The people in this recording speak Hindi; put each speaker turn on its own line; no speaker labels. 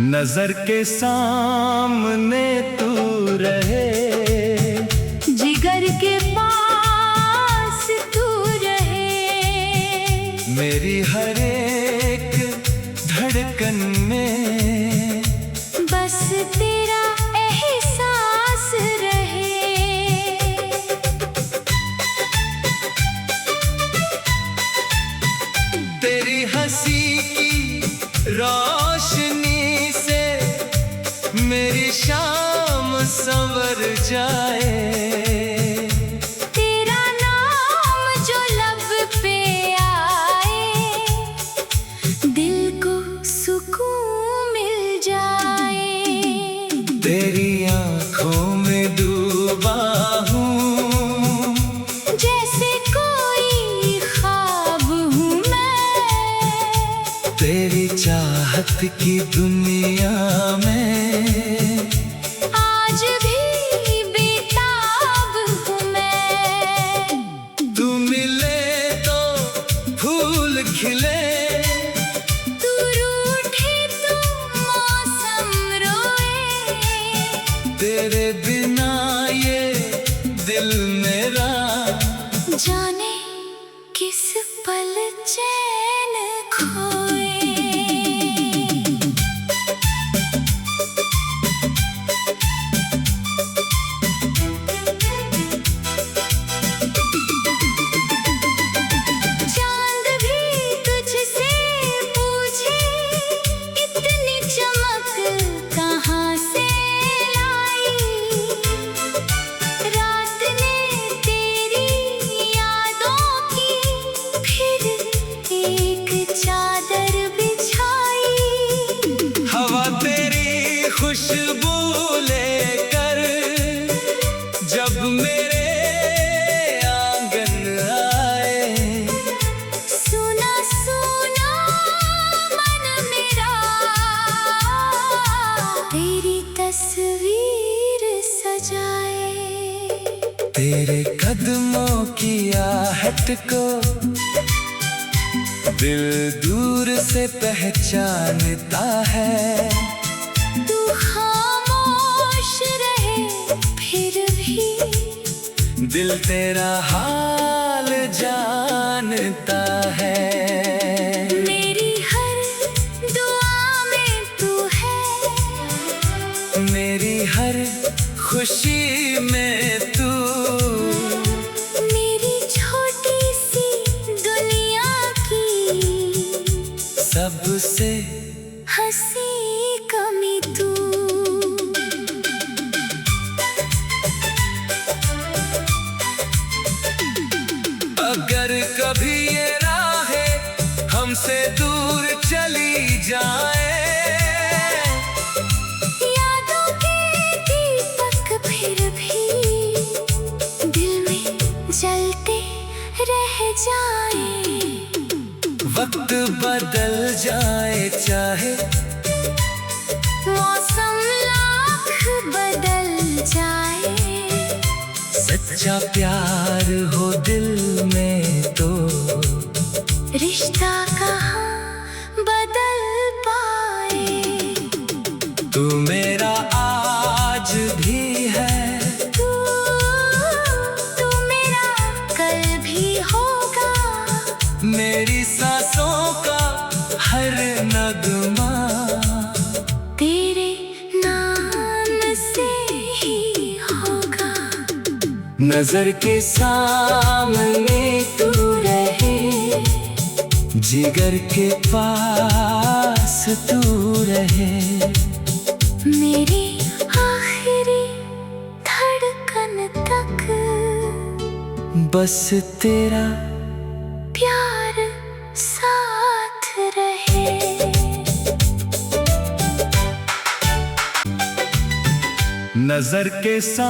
नजर के सामने तू रहे,
जिगर के पास तू रहे,
मेरी हर एक धड़कन में
बस तेरा एहसास रहे।
तेरी हंसी की रोशनी से मेरी शाम संवर जाए,
तेरा नाम जो लब पे आए, दिल को सुकून मिल जाए।
तेरी आंखों में डूबा हूँ,
जैसे कोई ख्वाब हूँ मैं,
तेरी चाहत की दुनिया में
आज भी बेताब हूँ मैं।
तू मिले तो फूल खिले,
तू रूठे तो मौसम रोए,
तेरे बिना ये दिल मेरा
जाने किस पल चैन खोए। चांद भी तुझसे पूछे, इतनी चमक कहाँ से लाई, रात ने तेरी यादों की फिर एक चादर बिछाई।
हवा तेरी खुशबू लेकर जब मेरे आंगन आए,
सुना सुना मन मेरा तेरी तस्वीर सजाए।
तेरे कदमों की आहट को दिल दूर से पहचानता है,
तू खामोश रहे फिर भी
दिल तेरा हाल जानता है।
मेरी हर दुआ में तू है,
मेरी हर खुशी में तू,
मेरी छोटी सी दुनिया की
सबसे
हंसी कमी तू।
अगर कभी ये राहें हमसे दूर चली जाए,
यादों के दीपक फिर भी दिल में जलते रह जाए।
वक्त बदल जाए चाहे
मौसम लाख बदल जाए,
सच्चा प्यार हो दिल में तो
रिश्ता कहाँ बदल पाए।
तू मेरा आज भी है,
तू मेरा कल भी होगा,
मेरी सांसों का हर नगमा
तेरे नाम से ही होगा।
नजर के सामने तू रहे, जिगर के पास तू रहे,
मेरी आखिरी धड़कन तक
बस तेरा
प्यार साथ रहे।
नजर के सामने